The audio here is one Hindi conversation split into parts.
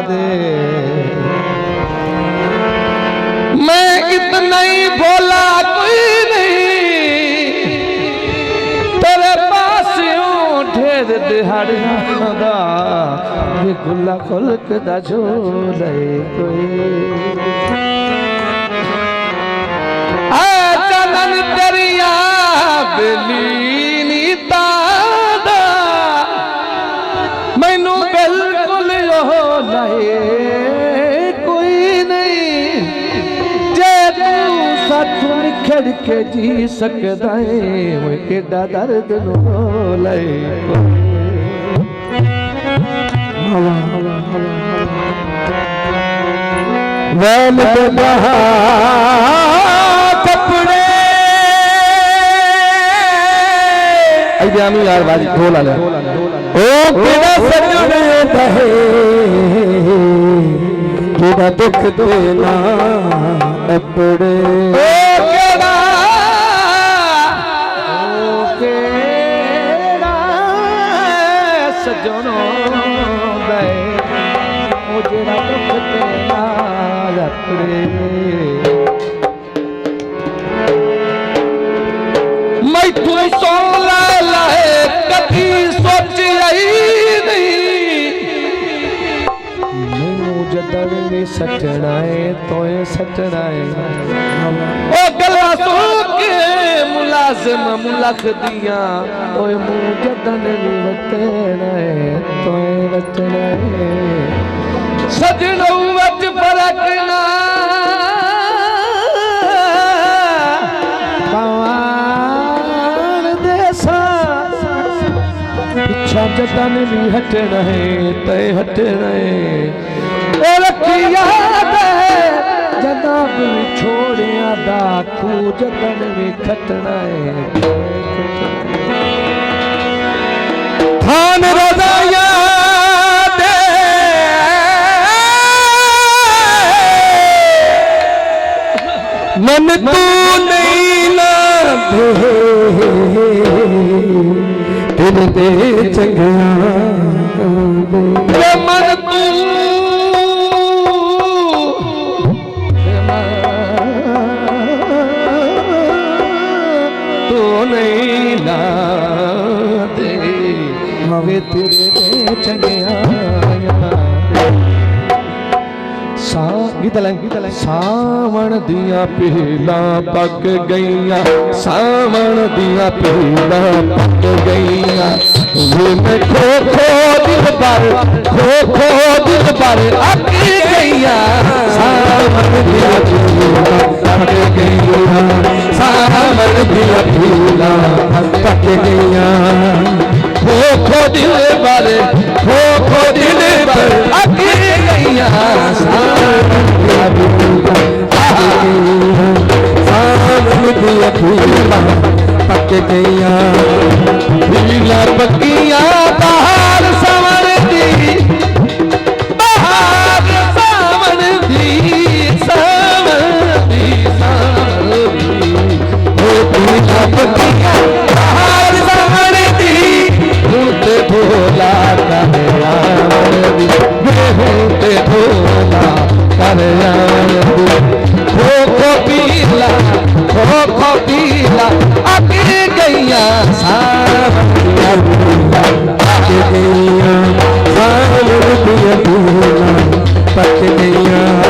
दे। मैं इतना ही भोला कोई नहीं, तेरे पास यूं ढेर दिहाड़ियां दा ये गुल्ला खुल्क दा झोले कोई। चलन दरिया बेली नी तादा मैनू बिल्कुल हो लाए कोई नहीं। जे तू सच निखड़ के जी सकदा है वो केड़ा दर्द नो लाए कोई। वैल के बहा कपड़े यार बाजी ढोल आले ओ केड़ा सजने बहे केड़ा दुख देना अपड़े ओ केड़ा सजनो बहे ओ जेड़ा दुख देना अपड़े। मैं तू सोला लाए कभी सोच आई नहीं, मैनू जदड़ में सटनाए तोए सटनाए ओ गला सुन के मुलाजिम मुलख दिया ओए मुंह जदड़ में वटनाए तोए वटनाए। सजनो वच फरक ना जतन भी हटना है तय हटना है रखिया जनाब भी छोड़िया दाखू जतन भी खटना है। खान रजाया दे मन तू नहीं ना दिल दे चंगिया दे मन तू नहीं ला दे वे तेरे दे चंगिया सावण दिया पीला पक गईया सावण दिया पीला पक गईया मैं खो खो दिल पर अक गईया सावण दिया पीला पक गईया सावण दिया पीला पक गईया खो दिल पर अक गईया पक गईया पीला पकिया बाहर सावन दी बाहर सावन दी सावन दी पीला पकिया बाहर सावन दी होते भोला होते भोला खो पीला अक गईया पक गईया।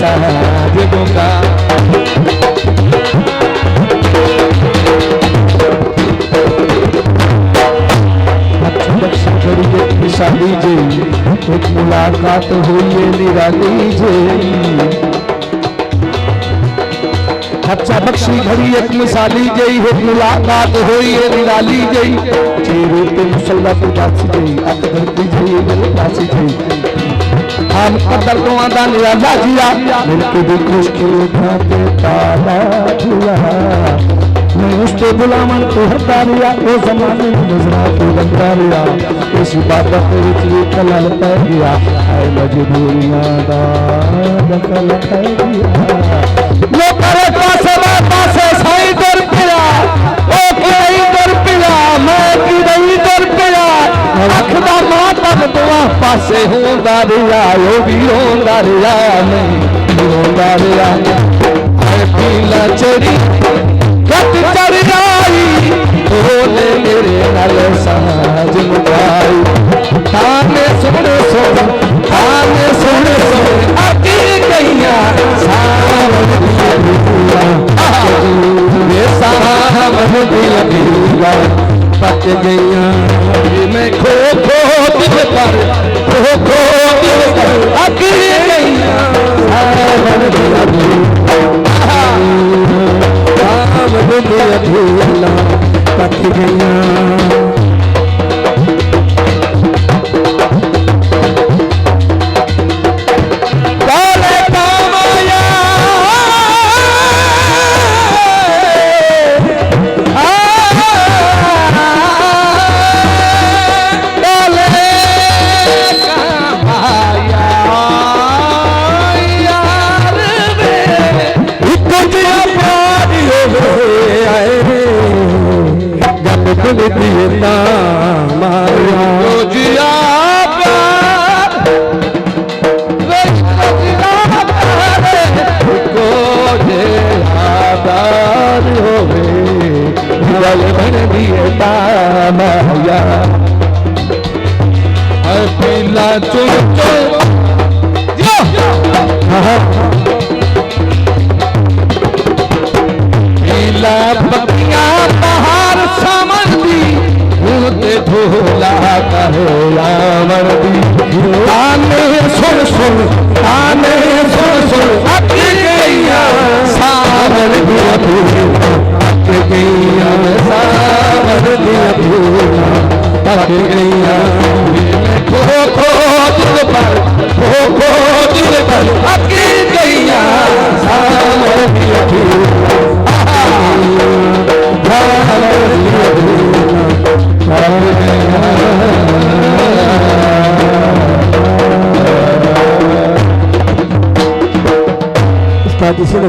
साहब दूंगा शादी जी एक मुलाकात हुई है निराली जी अच्छा बख्शी घड़ी एक मिसाली जई एक मुलाकात हुई है निराली जई चेहरे पे मुसल्ला पे दासी जई अक धरती जई गल दासी जई हम कदर को आदा निराला जिया मिलके भी खुश के भाते ताला जिया मैं उसके बुलावन तो हरदारिया ओ जमाने में नजरा तो गंदारिया इस बाबत विच कलल पै गया है मजबूरियां दा दखल पै गया लो करे पासे साई दर पिया ओ की दर पिया मैं की नहीं दर पिया अख दा मातम दुआ पासे होंदा रिया ओ भी होंदा रिया नहीं होंदा रिया पीला चढ़ी कट चढ़ जाई बोले मेरे नल साज मुकाई ताने सुने आती गईया सावन दिया पक गईया मैं खो दिल पर आती गईया सावन दिया पक गईया पीला पीला पतिया बाहर समझती होते भोला कहे रावण दी आने सुन आने सुन अटक गईया सावन दिया भूला अटक गईया सावन दिया भूला अटक गईया खो दिल पर अटक गईया सावन दिया भूला Está diciendo